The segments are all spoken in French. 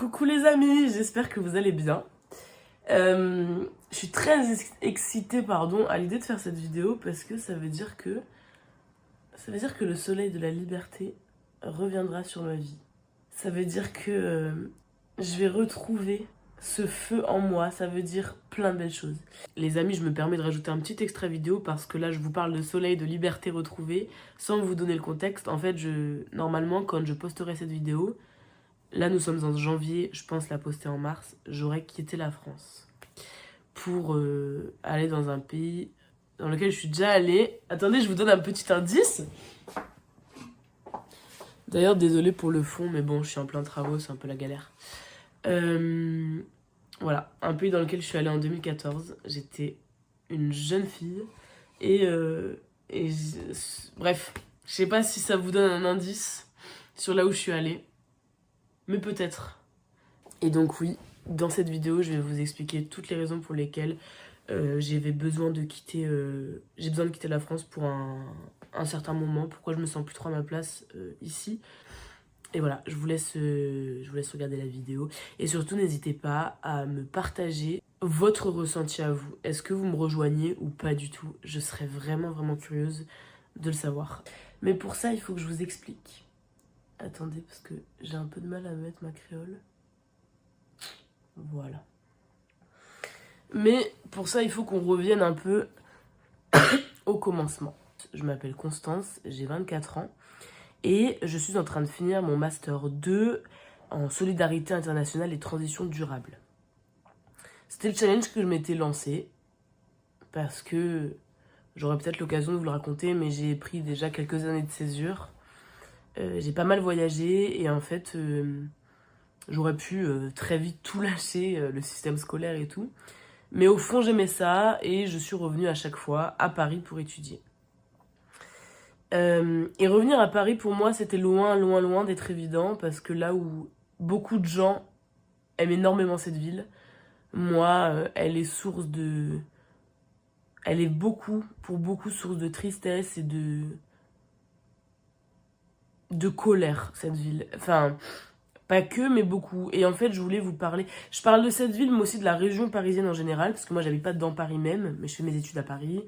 Coucou les amis, j'espère que vous allez bien. Je suis très excitée à l'idée de faire cette vidéo parce que ça veut dire que le soleil de la liberté reviendra sur ma vie. Ça veut dire que je vais retrouver ce feu en moi, ça veut dire plein de belles choses. Les amis, je me permets de rajouter un petit extrait vidéo parce que là je vous parle de soleil, de liberté retrouvée, sans vous donner le contexte. En fait, normalement quand je posterai cette vidéo, là nous sommes en janvier, je pense la poster en mars, j'aurais quitté la France pour aller dans un pays dans lequel je suis déjà allée. Attendez, je vous donne un petit indice. D'ailleurs, désolée pour le fond, mais bon, je suis en plein travaux, c'est un peu la galère. Voilà, un pays dans lequel je suis allée en 2014. J'étais une jeune fille bref, je sais pas si ça vous donne un indice sur là où je suis allée, mais peut-être. Et donc oui, dans cette vidéo, je vais vous expliquer toutes les raisons pour lesquelles j'ai besoin de quitter la France pour un certain moment, pourquoi je me sens plus trop à ma place ici. Et voilà, je vous laisse regarder la vidéo. Et surtout, n'hésitez pas à me partager votre ressenti à vous. Est-ce que vous me rejoignez ou pas du tout? Je serais vraiment, vraiment curieuse de le savoir. Mais pour ça, il faut que je vous explique. Attendez, parce que j'ai un peu de mal à mettre ma créole. Voilà. Mais pour ça, il faut qu'on revienne un peu au commencement. Je m'appelle Constance, j'ai 24 ans. Et je suis en train de finir mon Master 2 en solidarité internationale et transition durable. C'était le challenge que je m'étais lancé parce que j'aurai peut-être l'occasion de vous le raconter, mais j'ai pris déjà quelques années de césure. J'ai pas mal voyagé et en fait, j'aurais pu très vite tout lâcher, le système scolaire et tout. Mais au fond, j'aimais ça et je suis revenue à chaque fois à Paris pour étudier. Et revenir à Paris, pour moi, c'était loin, loin, loin d'être évident parce que là où beaucoup de gens aiment énormément cette ville, moi, elle est pour beaucoup, source de tristesse et de colère, cette ville. Enfin, pas que, mais beaucoup. Et en fait, je voulais vous parler. Je parle de cette ville, mais aussi de la région parisienne en général, parce que moi, j'habite pas dans Paris même, mais je fais mes études à Paris.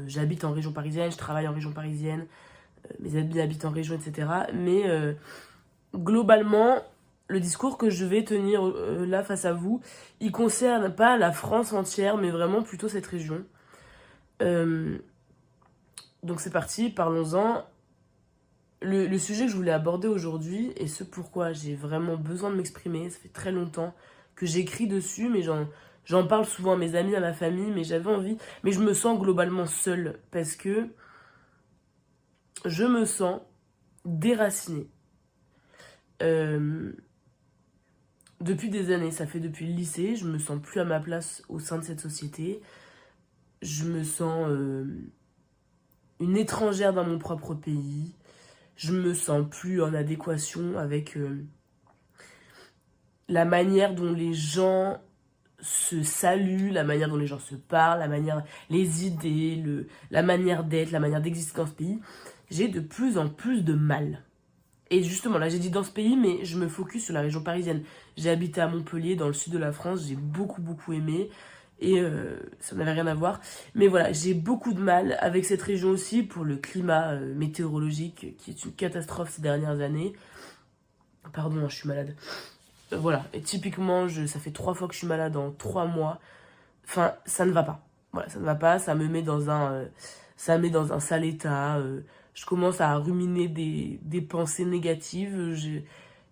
J'habite en région parisienne, je travaille en région parisienne, mes amis habitent en région, etc. Mais globalement, le discours que je vais tenir là face à vous, il concerne pas la France entière, mais vraiment plutôt cette région. Donc c'est parti, parlons-en. Le sujet que je voulais aborder aujourd'hui, et ce pourquoi j'ai vraiment besoin de m'exprimer, ça fait très longtemps que j'écris dessus, mais j'en parle souvent à mes amis, à ma famille, mais j'avais envie, mais je me sens globalement seule, parce que je me sens déracinée. Depuis des années, ça fait depuis le lycée, je me sens plus à ma place au sein de cette société. Je me sens une étrangère dans mon propre pays. Je me sens plus en adéquation avec la manière dont les gens se saluent, la manière dont les gens se parlent, les idées, la manière d'être, la manière d'exister dans ce pays. J'ai de plus en plus de mal. Et justement, là j'ai dit dans ce pays, mais je me focus sur la région parisienne. J'ai habité à Montpellier, dans le sud de la France, j'ai beaucoup, beaucoup aimé. Et ça n'avait rien à voir. Mais voilà, j'ai beaucoup de mal avec cette région aussi pour le climat météorologique qui est une catastrophe ces dernières années. Pardon, je suis malade. Voilà, et typiquement, ça fait 3 fois que je suis malade en 3 mois. Enfin, ça ne va pas. Voilà, ça ne va pas, ça me met dans un sale état. Je commence à ruminer des pensées négatives.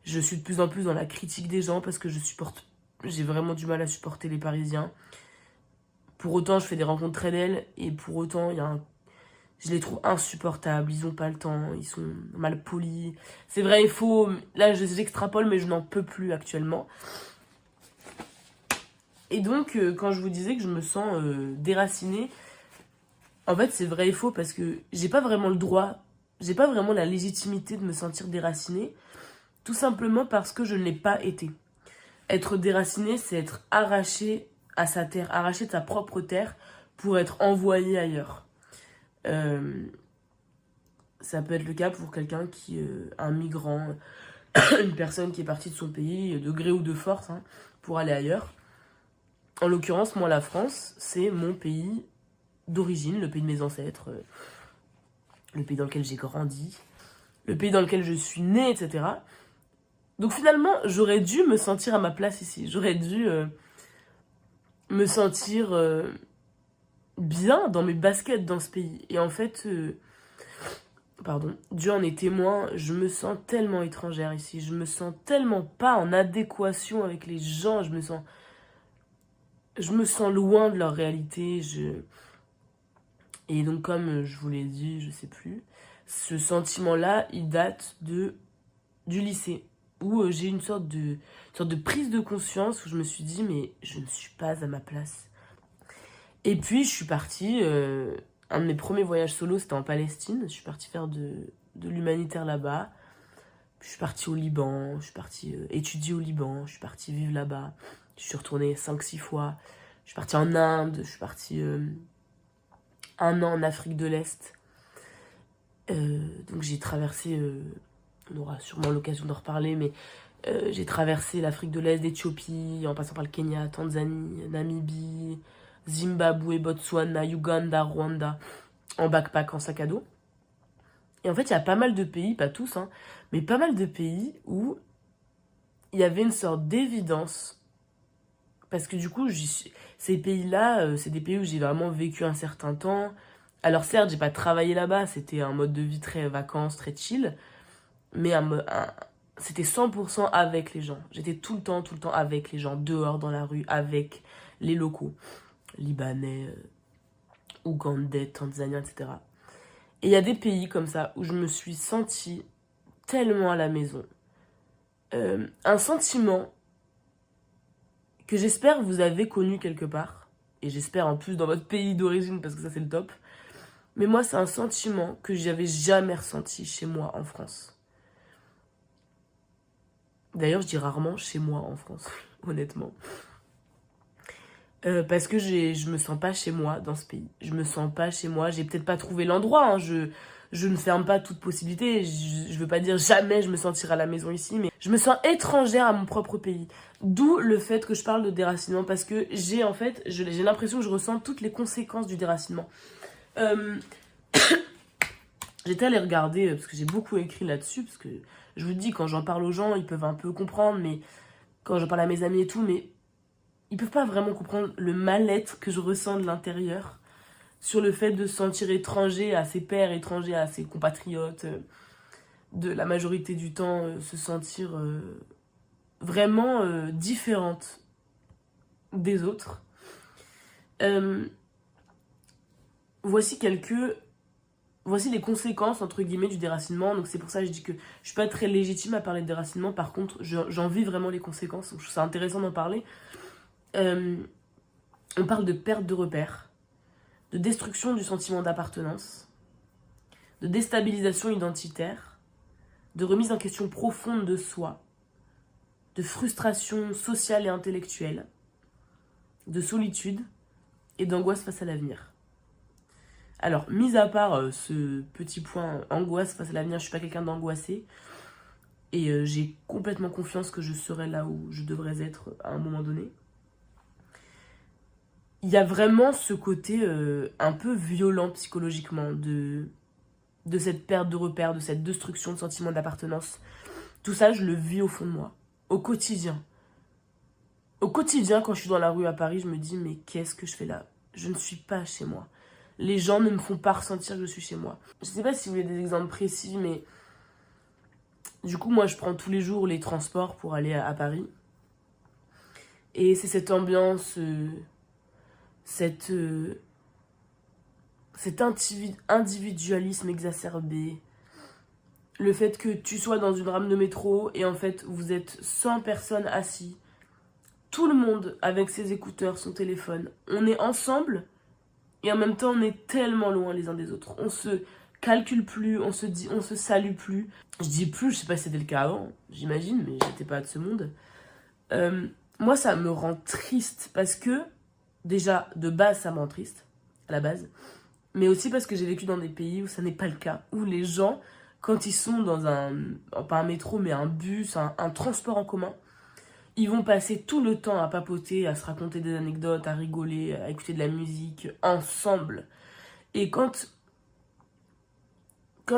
Je suis de plus en plus dans la critique des gens parce que j'ai vraiment du mal à supporter les Parisiens. Pour autant, je fais des rencontres très belles et pour autant, je les trouve insupportables. Ils ont pas le temps, ils sont mal polis. C'est vrai, il faut... Là, j'extrapole, mais je n'en peux plus actuellement. Et donc, quand je vous disais que je me sens déracinée, en fait, c'est vrai et faux parce que j'ai pas vraiment le droit, j'ai pas vraiment la légitimité de me sentir déracinée, tout simplement parce que je ne l'ai pas été. Être déraciné, c'est être arraché à sa terre, arraché de sa propre terre pour être envoyé ailleurs. Ça peut être le cas pour quelqu'un un migrant une personne qui est partie de son pays, de gré ou de force, hein, pour aller ailleurs. En l'occurrence, moi, la France, c'est mon pays d'origine, le pays de mes ancêtres, le pays dans lequel j'ai grandi, le pays dans lequel je suis née, etc. Donc finalement, j'aurais dû me sentir à ma place ici. J'aurais dû me sentir bien dans mes baskets dans ce pays. Et en fait, Dieu en est témoin, je me sens tellement étrangère ici. Je me sens tellement pas en adéquation avec les gens. Je me sens loin de leur réalité. Et donc, comme je vous l'ai dit, je sais plus, ce sentiment-là, il date du lycée, où j'ai une sorte de prise de conscience, où je me suis dit, mais je ne suis pas à ma place. Et puis, je suis partie, un de mes premiers voyages solo, c'était en Palestine. Je suis partie faire de l'humanitaire là-bas. Puis, je suis partie au Liban, je suis partie étudier au Liban, je suis partie vivre là-bas. Je suis retournée 5-6 fois. Je suis partie en Inde, je suis partie 1 an en Afrique de l'Est. Donc j'ai traversé, on aura sûrement l'occasion d'en reparler, mais j'ai traversé l'Afrique de l'Est, d'Éthiopie, en passant par le Kenya, Tanzanie, Namibie, Zimbabwe, Botswana, Uganda, Rwanda, en backpack, en sac à dos. Et en fait, il y a pas mal de pays, pas tous, hein, mais pas mal de pays où il y avait une sorte d'évidence. Parce que du coup, ces pays-là, c'est des pays où j'ai vraiment vécu un certain temps. Alors certes, j'ai pas travaillé là-bas, c'était un mode de vie très vacances, très chill. Mais c'était 100% avec les gens. J'étais tout le temps avec les gens, dehors, dans la rue, avec les locaux. Libanais, Ougandais, Tanzaniens, etc. Et il y a des pays comme ça où je me suis sentie tellement à la maison. Un sentiment que j'espère vous avez connu quelque part. Et j'espère en plus dans votre pays d'origine, parce que ça c'est le top. Mais moi, c'est un sentiment que j'avais jamais ressenti chez moi en France. D'ailleurs, je dis rarement chez moi en France, honnêtement. Parce que je me sens pas chez moi dans ce pays. Je me sens pas chez moi. J'ai peut-être pas trouvé l'endroit. Hein. Je ne ferme pas toute possibilité. Je veux pas dire jamais je me sentirai à la maison ici, mais je me sens étrangère à mon propre pays. D'où le fait que je parle de déracinement, parce que j'ai l'impression que je ressens toutes les conséquences du déracinement. J'étais allée regarder, parce que j'ai beaucoup écrit là-dessus, parce que je vous dis, quand j'en parle aux gens, ils peuvent un peu comprendre, mais quand j'en parle à mes amis et tout, mais ils peuvent pas vraiment comprendre le mal-être que je ressens de l'intérieur sur le fait de se sentir étranger à ses pairs, étranger à ses compatriotes, de la majorité du temps se sentir vraiment différente des autres. Voici les conséquences, entre guillemets, du déracinement. Donc c'est pour ça que je dis que je suis pas très légitime à parler de déracinement. Par contre, j'en vis vraiment les conséquences. Donc je trouve ça intéressant d'en parler. On parle de perte de repères, de destruction du sentiment d'appartenance, de déstabilisation identitaire, de remise en question profonde de soi, de frustration sociale et intellectuelle, de solitude et d'angoisse face à l'avenir. Alors, mis à part ce petit point angoisse face à l'avenir, je suis pas quelqu'un d'angoissé. Et j'ai complètement confiance que je serai là où je devrais être à un moment donné. Il y a vraiment ce côté un peu violent psychologiquement de cette perte de repères, de cette destruction de sentiment d'appartenance. Tout ça, je le vis au fond de moi, au quotidien. Au quotidien, quand je suis dans la rue à Paris, je me dis, mais qu'est-ce que je fais là? Je ne suis pas chez moi. Les gens ne me font pas ressentir que je suis chez moi. Je ne sais pas si vous voulez des exemples précis, mais du coup, moi, je prends tous les jours les transports pour aller à Paris. Et c'est cette ambiance, cet individualisme exacerbé. Le fait que tu sois dans une rame de métro et en fait, vous êtes 100 personnes assis. Tout le monde avec ses écouteurs, son téléphone. On est ensemble. Et en même temps, on est tellement loin les uns des autres. On se calcule plus, on se salue plus. Je dis plus, je sais pas si c'était le cas avant, j'imagine, mais j'étais pas de ce monde. Moi, ça me rend triste parce que, déjà, de base, ça me rend triste, à la base. Mais aussi parce que j'ai vécu dans des pays où ça n'est pas le cas, où les gens quand ils sont dans pas un métro, mais un bus, un transport en commun, ils vont passer tout le temps à papoter, à se raconter des anecdotes, à rigoler, à écouter de la musique ensemble. Et quand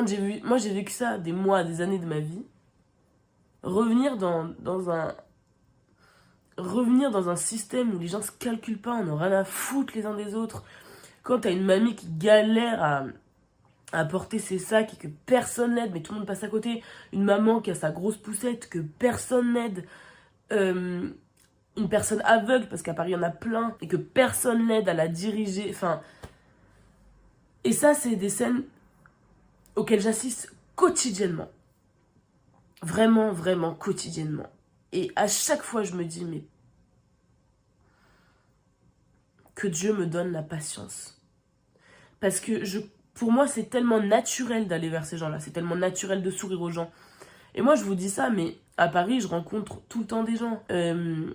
j'ai vécu ça des mois, des années de ma vie, revenir dans un système où les gens se calculent pas, on n'a rien à foutre les uns des autres. Quand t'as une mamie qui galère à porter ses sacs et que personne n'aide, mais tout le monde passe à côté. Une maman qui a sa grosse poussette, que personne n'aide. Une personne aveugle, parce qu'à Paris il y en a plein, et que personne n'aide à la diriger. Enfin. Et ça, c'est des scènes auxquelles j'assiste quotidiennement. Vraiment, vraiment quotidiennement. Et à chaque fois, je me dis, mais que Dieu me donne la patience. Parce que pour moi, c'est tellement naturel d'aller vers ces gens-là. C'est tellement naturel de sourire aux gens. Et moi, je vous dis ça, mais à Paris, je rencontre tout le temps des gens. Je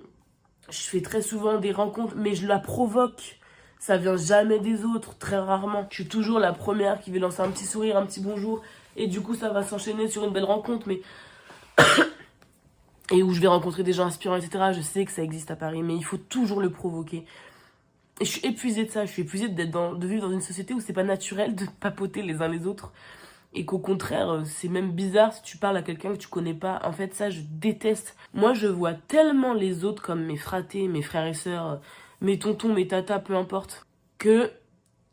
fais très souvent des rencontres, mais je la provoque. Ça vient jamais des autres, très rarement. Je suis toujours la première qui va lancer un petit sourire, un petit bonjour. Et du coup, ça va s'enchaîner sur une belle rencontre, mais... et où je vais rencontrer des gens inspirants, etc. Je sais que ça existe à Paris, mais il faut toujours le provoquer. Et je suis épuisée de ça. Je suis épuisée de vivre dans une société où c'est pas naturel de papoter les uns les autres. Et qu'au contraire, c'est même bizarre si tu parles à quelqu'un que tu connais pas. En fait, ça, je déteste. Moi, je vois tellement les autres comme mes fratés, mes frères et sœurs, mes tontons, mes tatas, peu importe, que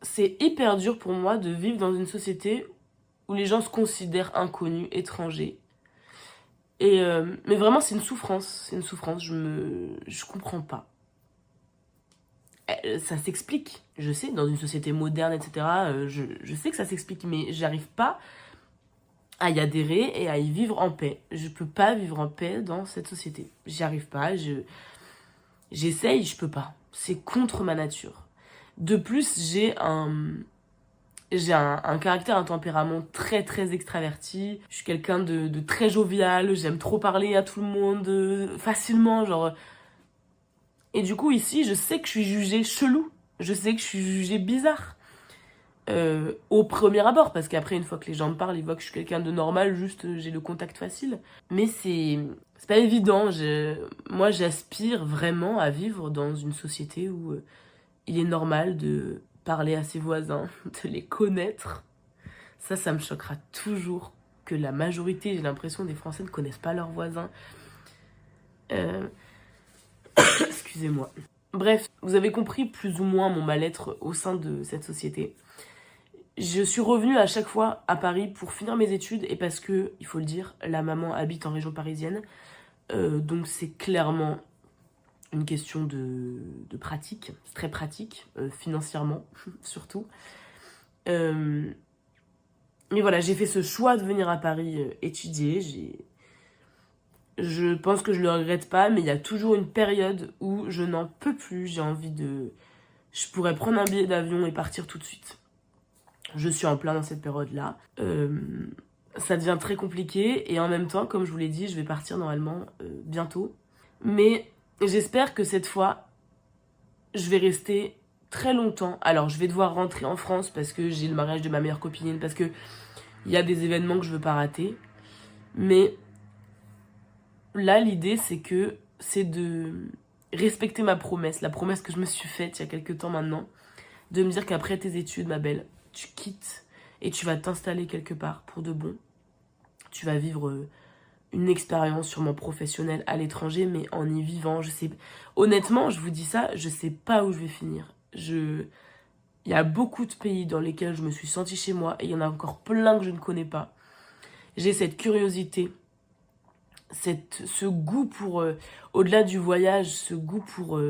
c'est hyper dur pour moi de vivre dans une société où les gens se considèrent inconnus, étrangers. Mais vraiment, c'est une souffrance. C'est une souffrance. Je comprends pas. Ça s'explique, je sais, dans une société moderne, etc. Je sais que ça s'explique, mais j'arrive pas à y adhérer et à y vivre en paix. Je peux pas vivre en paix dans cette société. J'y arrive pas, j'essaye, je peux pas. C'est contre ma nature. De plus, j'ai un caractère, un tempérament très très extraverti. Je suis quelqu'un de très jovial, j'aime trop parler à tout le monde facilement, genre... Et du coup, ici, je sais que je suis jugée chelou. Je sais que je suis jugée bizarre. Au premier abord, parce qu'après, une fois que les gens me parlent, ils voient que je suis quelqu'un de normal, juste j'ai le contact facile. Mais c'est pas évident. Moi, j'aspire vraiment à vivre dans une société où il est normal de parler à ses voisins, de les connaître. Ça me choquera toujours que la majorité, j'ai l'impression, des Français ne connaissent pas leurs voisins. Excusez-moi. Bref, vous avez compris plus ou moins mon mal-être au sein de cette société. Je suis revenue à chaque fois à Paris pour finir mes études et parce que, il faut le dire, la maman habite en région parisienne. Donc c'est clairement une question de pratique. C'est très pratique, financièrement surtout. Mais voilà, j'ai fait ce choix de venir à Paris étudier. Je pense que je le regrette pas, mais il y a toujours une période où je n'en peux plus. J'ai envie de... Je pourrais prendre un billet d'avion et partir tout de suite. Je suis en plein dans cette période-là. Ça devient très compliqué. Et en même temps, comme je vous l'ai dit, je vais partir normalement bientôt. Mais j'espère que cette fois, je vais rester très longtemps. Alors, je vais devoir rentrer en France parce que j'ai le mariage de ma meilleure copine, parce que il y a des événements que je veux pas rater. Mais là, l'idée, c'est de respecter ma promesse, la promesse que je me suis faite il y a quelques temps maintenant, de me dire qu'après tes études, ma belle, tu quittes et tu vas t'installer quelque part pour de bon. Tu vas vivre une expérience sûrement professionnelle à l'étranger, mais en y vivant, je sais... Honnêtement, je vous dis ça, je sais pas où je vais finir. Il y a beaucoup de pays dans lesquels je me suis sentie chez moi et il y en a encore plein que je ne connais pas. J'ai cette curiosité, ce goût pour, au-delà du voyage, ce goût pour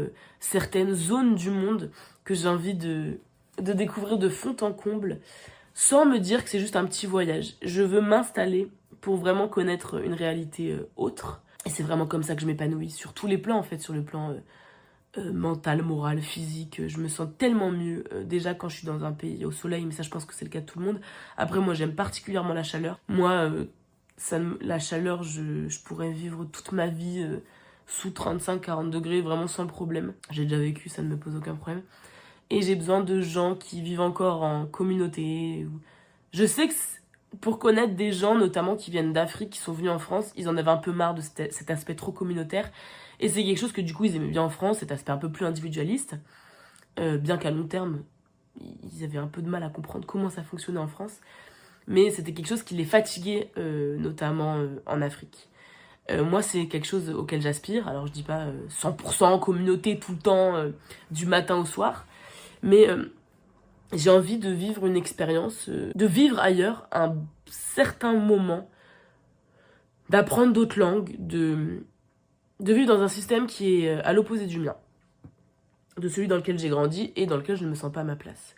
certaines zones du monde que j'ai envie de découvrir de fond en comble, sans me dire que c'est juste un petit voyage. Je veux m'installer pour vraiment connaître une réalité autre. Et c'est vraiment comme ça que je m'épanouis, sur tous les plans en fait, sur le plan mental, moral, physique. Je me sens tellement mieux, déjà quand je suis dans un pays au soleil, mais ça je pense que c'est le cas de tout le monde. Après moi j'aime particulièrement la chaleur. Moi, la chaleur, je pourrais vivre toute ma vie sous 35-40 degrés, vraiment sans problème. J'ai déjà vécu, ça ne me pose aucun problème. Et j'ai besoin de gens qui vivent encore en communauté. Je sais que pour connaître des gens, notamment qui viennent d'Afrique, qui sont venus en France. Ils en avaient un peu marre de cet aspect trop communautaire. Et c'est quelque chose que du coup ils aimaient bien en France, cet aspect un peu plus individualiste. Bien qu'à long terme, ils avaient un peu de mal à comprendre comment ça fonctionnait en France. Mais c'était quelque chose qui les fatiguait, notamment en Afrique. Moi, c'est quelque chose auquel j'aspire. Alors, je dis pas 100% communauté tout le temps, du matin au soir. Mais j'ai envie de vivre une expérience, de vivre ailleurs un certain moment, d'apprendre d'autres langues, de vivre dans un système qui est à l'opposé du mien, de celui dans lequel j'ai grandi et dans lequel je ne me sens pas à ma place.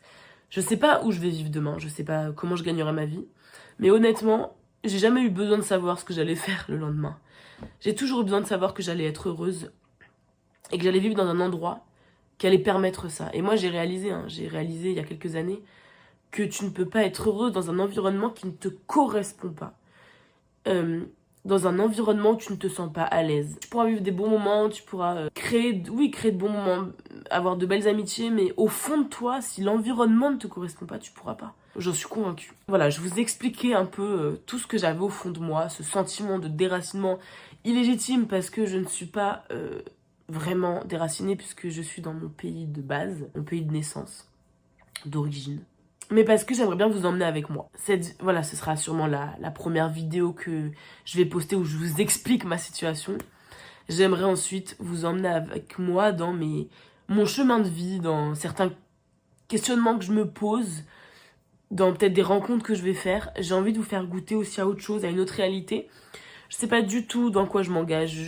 Je sais pas où je vais vivre demain, je sais pas comment je gagnerai ma vie, mais honnêtement, j'ai jamais eu besoin de savoir ce que j'allais faire le lendemain. J'ai toujours eu besoin de savoir que j'allais être heureuse et que j'allais vivre dans un endroit qui allait permettre ça. Et moi, j'ai réalisé il y a quelques années que tu ne peux pas être heureuse dans un environnement qui ne te correspond pas. Dans un environnement où tu ne te sens pas à l'aise. Tu pourras vivre des bons moments, tu pourras créer de bons moments, avoir de belles amitiés, mais au fond de toi, si l'environnement ne te correspond pas, tu pourras pas. J'en suis convaincue. Voilà, je vous expliquais un peu tout ce que j'avais au fond de moi, ce sentiment de déracinement illégitime parce que je ne suis pas vraiment déracinée puisque je suis dans mon pays de base, mon pays de naissance, d'origine. Mais parce que j'aimerais bien vous emmener avec moi. Voilà, ce sera sûrement la première vidéo que je vais poster où je vous explique ma situation. J'aimerais ensuite vous emmener avec moi dans mon chemin de vie, dans certains questionnements que je me pose, dans peut-être des rencontres que je vais faire. J'ai envie de vous faire goûter aussi à autre chose, à une autre réalité. Je sais pas du tout dans quoi je m'engage.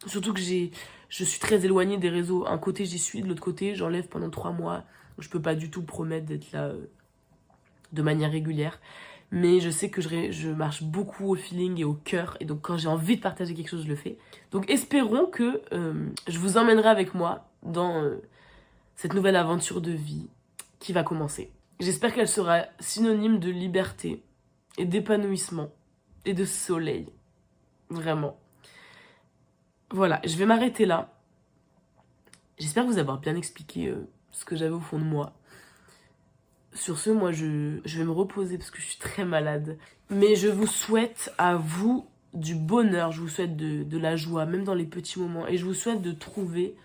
Surtout que je suis très éloignée des réseaux. Un côté j'y suis, de l'autre côté j'enlève pendant 3 mois. Je peux pas du tout promettre d'être là de manière régulière. Mais je sais que je marche beaucoup au feeling et au cœur. Et donc quand j'ai envie de partager quelque chose, je le fais. Donc espérons que je vous emmènerai avec moi dans cette nouvelle aventure de vie qui va commencer. J'espère qu'elle sera synonyme de liberté et d'épanouissement et de soleil. Vraiment. Voilà, je vais m'arrêter là. J'espère vous avoir bien expliqué ce que j'avais au fond de moi. Sur ce, moi, je vais me reposer parce que je suis très malade. Mais je vous souhaite à vous du bonheur, je vous souhaite de la joie, même dans les petits moments. Et je vous souhaite de trouver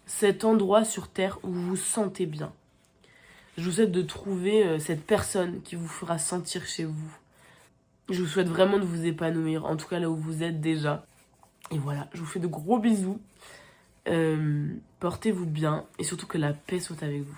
cet endroit sur Terre où vous vous sentez bien. Je vous souhaite de trouver cette personne qui vous fera sentir chez vous. Je vous souhaite vraiment de vous épanouir, en tout cas là où vous êtes déjà. Et voilà, je vous fais de gros bisous. Portez-vous bien et surtout que la paix soit avec vous.